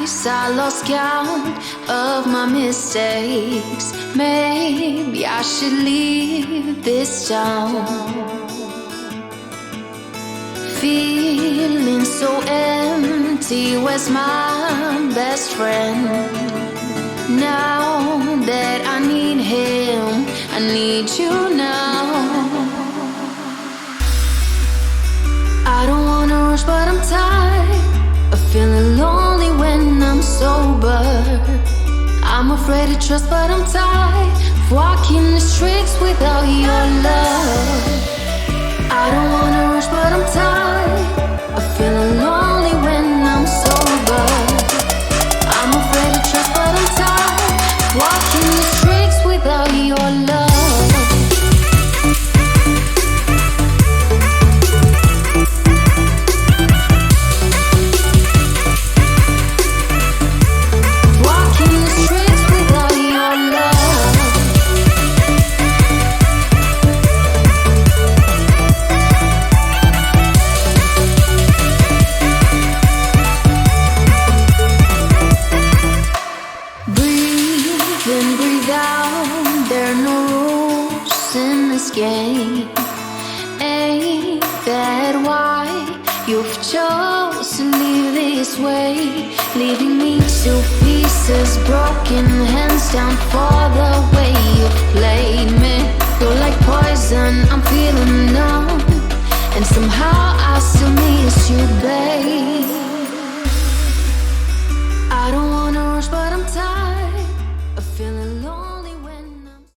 twice I lost count of my mistakes. Maybe I should leave this town. Feeling so empty, where's my best friend? Now that I need him, I need you now. I don't wanna rush, but I'm tired of feeling lonely when I'm sober. I'm afraid to trust, but I'm tired of walking the streets without your love. I don't wanna rush, but I'm tired of feeling lonely when I'm sober. I'm afraid to trust, but I'm tired of walking the streets without your love. Game. Ain't that why you've chosen to live this way, leaving me to pieces, broken hands down for the